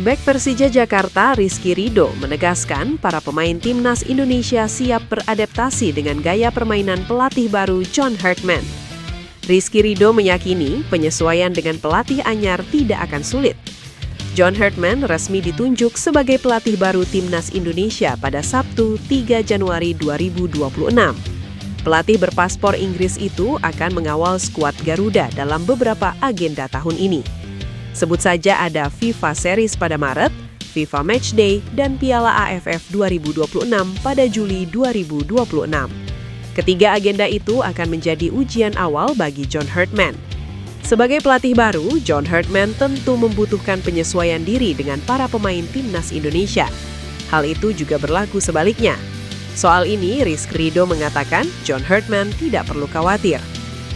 Bek Persija Jakarta Rizky Ridho menegaskan para pemain timnas Indonesia siap beradaptasi dengan gaya permainan pelatih baru John Hartman. Rizky Ridho meyakini penyesuaian dengan pelatih anyar tidak akan sulit. John Hartman resmi ditunjuk sebagai pelatih baru timnas Indonesia pada Sabtu 3 Januari 2026. Pelatih berpaspor Inggris itu akan mengawal skuad Garuda dalam beberapa agenda tahun ini. Sebut saja ada FIFA Series pada Maret, FIFA Matchday, dan Piala AFF 2026 pada Juli 2026. Ketiga agenda itu akan menjadi ujian awal bagi John Hartman. Sebagai pelatih baru, John Hartman tentu membutuhkan penyesuaian diri dengan para pemain timnas Indonesia. Hal itu juga berlaku sebaliknya. Soal ini, Rizky Ridho mengatakan John Hartman tidak perlu khawatir.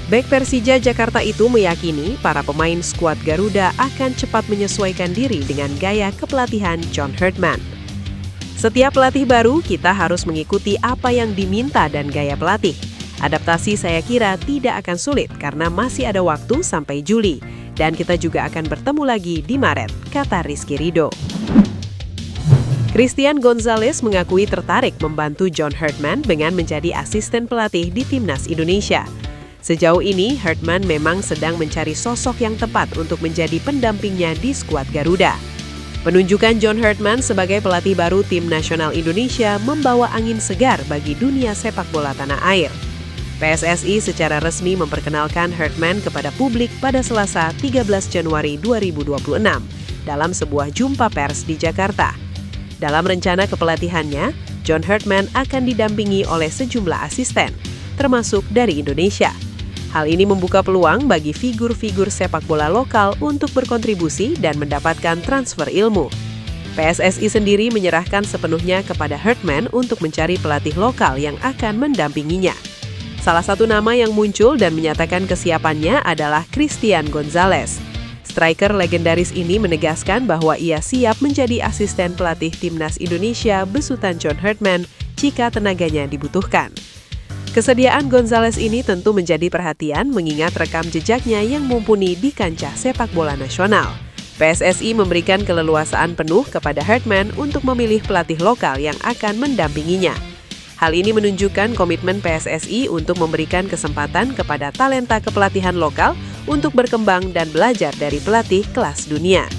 Bek Persija Jakarta itu meyakini para pemain skuad Garuda akan cepat menyesuaikan diri dengan gaya kepelatihan John Hartman. Setiap pelatih baru, kita harus mengikuti apa yang diminta dan gaya pelatih. Adaptasi saya kira tidak akan sulit karena masih ada waktu sampai Juli. Dan kita juga akan bertemu lagi di Maret, kata Rizky Ridho. Christian Gonzalez mengakui tertarik membantu John Hartman dengan menjadi asisten pelatih di timnas Indonesia. Sejauh ini, Hartman memang sedang mencari sosok yang tepat untuk menjadi pendampingnya di skuad Garuda. Penunjukan John Hartman sebagai pelatih baru tim nasional Indonesia membawa angin segar bagi dunia sepak bola tanah air. PSSI secara resmi memperkenalkan Hartman kepada publik pada Selasa 13 Januari 2026 dalam sebuah jumpa pers di Jakarta. Dalam rencana kepelatihannya, John Hartman akan didampingi oleh sejumlah asisten, termasuk dari Indonesia. Hal ini membuka peluang bagi figur-figur sepak bola lokal untuk berkontribusi dan mendapatkan transfer ilmu. PSSI sendiri menyerahkan sepenuhnya kepada Hartman untuk mencari pelatih lokal yang akan mendampinginya. Salah satu nama yang muncul dan menyatakan kesiapannya adalah Christian Gonzalez. Striker legendaris ini menegaskan bahwa ia siap menjadi asisten pelatih timnas Indonesia besutan John Hartman jika tenaganya dibutuhkan. Kesediaan Gonzalez ini tentu menjadi perhatian mengingat rekam jejaknya yang mumpuni di kancah sepak bola nasional. PSSI memberikan keleluasaan penuh kepada Hartman untuk memilih pelatih lokal yang akan mendampinginya. Hal ini menunjukkan komitmen PSSI untuk memberikan kesempatan kepada talenta kepelatihan lokal untuk berkembang dan belajar dari pelatih kelas dunia.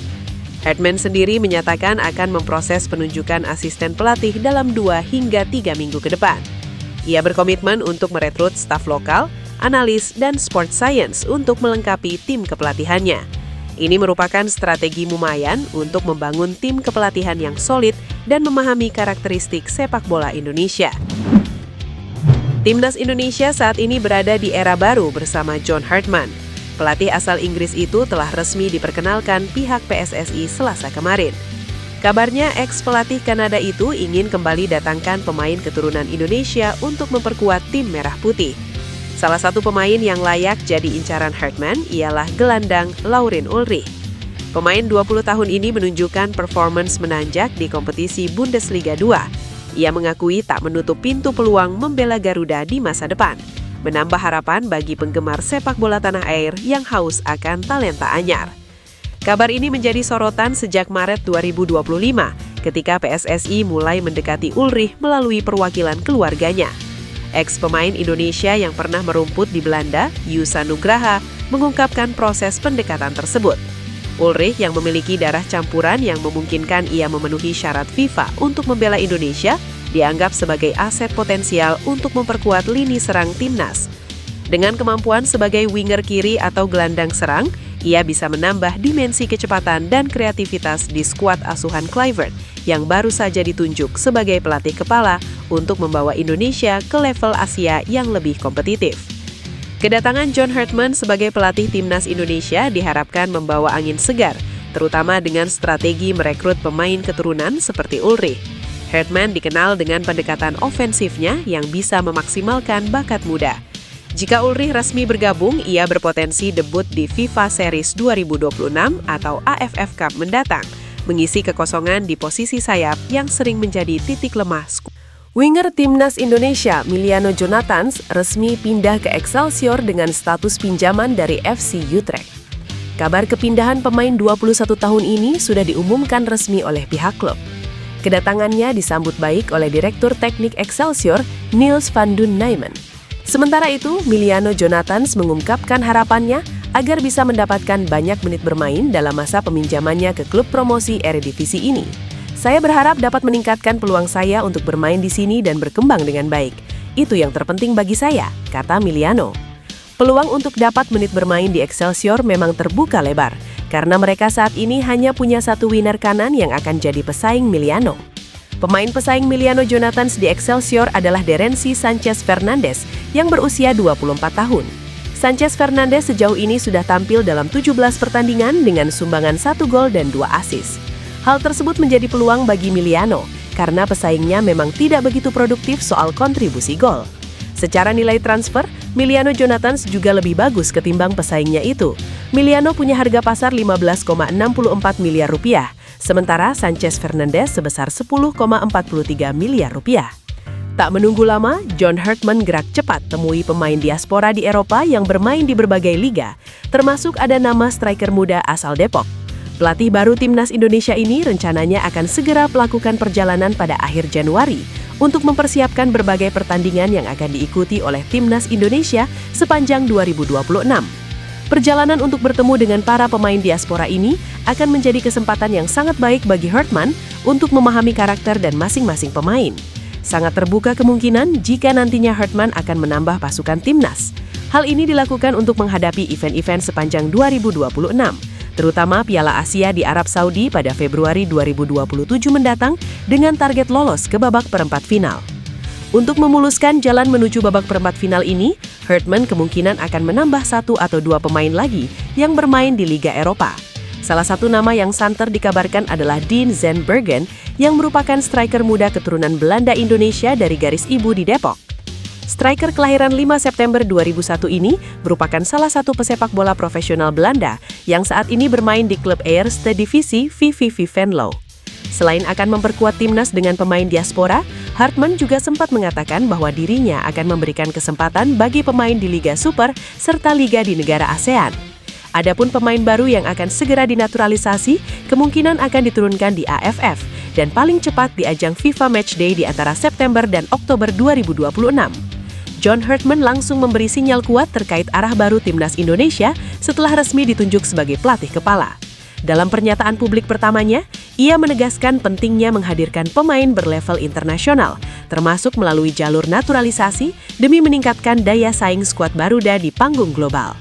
Hartman sendiri menyatakan akan memproses penunjukan asisten pelatih dalam 2 hingga 3 minggu ke depan. Ia berkomitmen untuk merekrut staf lokal, analis, dan sports science untuk melengkapi tim kepelatihannya. Ini merupakan strategi Mumayan untuk membangun tim kepelatihan yang solid dan memahami karakteristik sepak bola Indonesia. Timnas Indonesia saat ini berada di era baru bersama John Hartman. Pelatih asal Inggris itu telah resmi diperkenalkan pihak PSSI Selasa kemarin. Kabarnya ex-pelatih Kanada itu ingin kembali datangkan pemain keturunan Indonesia untuk memperkuat tim Merah Putih. Salah satu pemain yang layak jadi incaran Hartman ialah gelandang Laurin Ulrich. Pemain 20 tahun ini menunjukkan performance menanjak di kompetisi Bundesliga 2. Ia mengakui tak menutup pintu peluang membela Garuda di masa depan, menambah harapan bagi penggemar sepak bola tanah air yang haus akan talenta anyar. Kabar ini menjadi sorotan sejak Maret 2025 ketika PSSI mulai mendekati Ulrich melalui perwakilan keluarganya. Ex-pemain Indonesia yang pernah merumput di Belanda, Yusa Nugraha, mengungkapkan proses pendekatan tersebut. Ulrich yang memiliki darah campuran yang memungkinkan ia memenuhi syarat FIFA untuk membela Indonesia, dianggap sebagai aset potensial untuk memperkuat lini serang timnas. Dengan kemampuan sebagai winger kiri atau gelandang serang, ia bisa menambah dimensi kecepatan dan kreativitas di skuad asuhan Kluivert yang baru saja ditunjuk sebagai pelatih kepala untuk membawa Indonesia ke level Asia yang lebih kompetitif. Kedatangan John Hartman sebagai pelatih timnas Indonesia diharapkan membawa angin segar, terutama dengan strategi merekrut pemain keturunan seperti Ulrich. Hartman dikenal dengan pendekatan ofensifnya yang bisa memaksimalkan bakat muda. Jika Ulrich resmi bergabung, ia berpotensi debut di FIFA Series 2026 atau AFF Cup mendatang, mengisi kekosongan di posisi sayap yang sering menjadi titik lemah skuad. Winger timnas Indonesia Miliano Jonathans resmi pindah ke Excelsior dengan status pinjaman dari FC Utrecht. Kabar kepindahan pemain 21 tahun ini sudah diumumkan resmi oleh pihak klub. Kedatangannya disambut baik oleh Direktur Teknik Excelsior, Niels van den Nijmen. Sementara itu, Miliano Jonathans mengungkapkan harapannya agar bisa mendapatkan banyak menit bermain dalam masa peminjamannya ke klub promosi Eredivisie ini. Saya berharap dapat meningkatkan peluang saya untuk bermain di sini dan berkembang dengan baik. Itu yang terpenting bagi saya, kata Miliano. Peluang untuk dapat menit bermain di Excelsior memang terbuka lebar, karena mereka saat ini hanya punya satu winger kanan yang akan jadi pesaing Miliano. Pemain pesaing Miliano Jonathans di Excelsior adalah Derency Sanchez Fernandes yang berusia 24 tahun. Sanchez Fernandes sejauh ini sudah tampil dalam 17 pertandingan dengan sumbangan 1 gol dan 2 assist. Hal tersebut menjadi peluang bagi Miliano, karena pesaingnya memang tidak begitu produktif soal kontribusi gol. Secara nilai transfer, Miliano Jonathans juga lebih bagus ketimbang pesaingnya itu. Miliano punya harga pasar 15,64 miliar rupiah, sementara Sanchez Fernandes sebesar 10,43 miliar rupiah. Tak menunggu lama, John Herdman gerak cepat temui pemain diaspora di Eropa yang bermain di berbagai liga, termasuk ada nama striker muda asal Depok. Pelatih baru Timnas Indonesia ini rencananya akan segera melakukan perjalanan pada akhir Januari untuk mempersiapkan berbagai pertandingan yang akan diikuti oleh Timnas Indonesia sepanjang 2026. Perjalanan untuk bertemu dengan para pemain diaspora ini akan menjadi kesempatan yang sangat baik bagi Herdman untuk memahami karakter dan masing-masing pemain. Sangat terbuka kemungkinan jika nantinya Herdman akan menambah pasukan Timnas. Hal ini dilakukan untuk menghadapi event-event sepanjang 2026, terutama Piala Asia di Arab Saudi pada Februari 2027 mendatang dengan target lolos ke babak perempat final. Untuk memuluskan jalan menuju babak perempat final ini, Herdman kemungkinan akan menambah 1 atau 2 pemain lagi yang bermain di Liga Eropa. Salah satu nama yang santer dikabarkan adalah Dean Zandbergen yang merupakan striker muda keturunan Belanda Indonesia dari garis ibu di Depok. Striker kelahiran 5 September 2001 ini merupakan salah satu pesepak bola profesional Belanda yang saat ini bermain di klub Eerste Divisie VVV Venlo. Selain akan memperkuat timnas dengan pemain diaspora, Herdman juga sempat mengatakan bahwa dirinya akan memberikan kesempatan bagi pemain di Liga Super serta liga di negara ASEAN. Adapun pemain baru yang akan segera dinaturalisasi kemungkinan akan diturunkan di AFF dan paling cepat di ajang FIFA Matchday di antara September dan Oktober 2026. John Herdman langsung memberi sinyal kuat terkait arah baru Timnas Indonesia setelah resmi ditunjuk sebagai pelatih kepala. Dalam pernyataan publik pertamanya, ia menegaskan pentingnya menghadirkan pemain berlevel internasional, termasuk melalui jalur naturalisasi demi meningkatkan daya saing skuad Garuda di panggung global.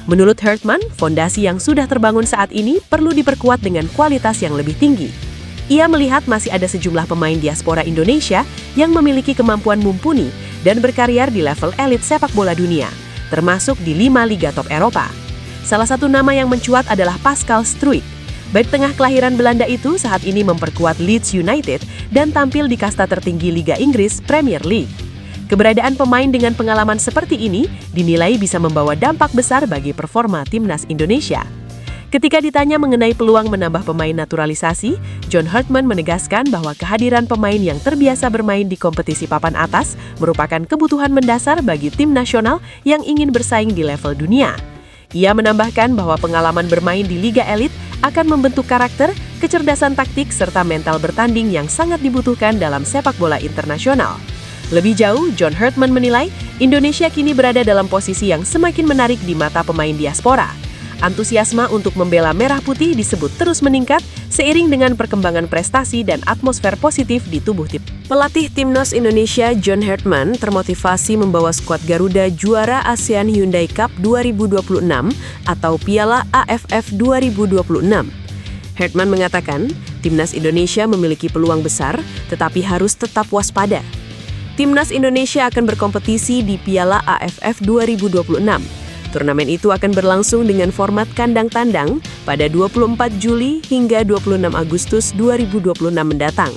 Menurut Herdman, fondasi yang sudah terbangun saat ini perlu diperkuat dengan kualitas yang lebih tinggi. Ia melihat masih ada sejumlah pemain diaspora Indonesia yang memiliki kemampuan mumpuni dan berkarir di level elit sepak bola dunia, termasuk di 5 liga top Eropa. Salah satu nama yang mencuat adalah Pascal Struijk. Bek tengah kelahiran Belanda itu saat ini memperkuat Leeds United dan tampil di kasta tertinggi Liga Inggris Premier League. Keberadaan pemain dengan pengalaman seperti ini dinilai bisa membawa dampak besar bagi performa Timnas Indonesia. Ketika ditanya mengenai peluang menambah pemain naturalisasi, John Herdman menegaskan bahwa kehadiran pemain yang terbiasa bermain di kompetisi papan atas merupakan kebutuhan mendasar bagi tim nasional yang ingin bersaing di level dunia. Ia menambahkan bahwa pengalaman bermain di Liga Elit akan membentuk karakter, kecerdasan taktik, serta mental bertanding yang sangat dibutuhkan dalam sepak bola internasional. Lebih jauh, John Herdman menilai Indonesia kini berada dalam posisi yang semakin menarik di mata pemain diaspora. Antusiasme untuk membela merah putih disebut terus meningkat seiring dengan perkembangan prestasi dan atmosfer positif di tubuh tim. Pelatih Timnas Indonesia John Herdman termotivasi membawa skuad Garuda juara ASEAN Hyundai Cup 2026 atau Piala AFF 2026. Herdman mengatakan, Timnas Indonesia memiliki peluang besar, tetapi harus tetap waspada. Timnas Indonesia akan berkompetisi di Piala AFF 2026. Turnamen itu akan berlangsung dengan format kandang tandang pada 24 Juli hingga 26 Agustus 2026 mendatang.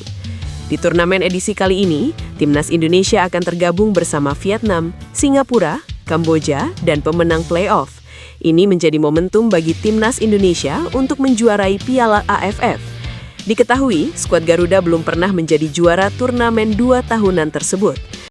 Di turnamen edisi kali ini, Timnas Indonesia akan tergabung bersama Vietnam, Singapura, Kamboja, dan pemenang playoff. Ini menjadi momentum bagi Timnas Indonesia untuk menjuarai Piala AFF. Diketahui, skuad Garuda belum pernah menjadi juara turnamen 2 tahunan tersebut.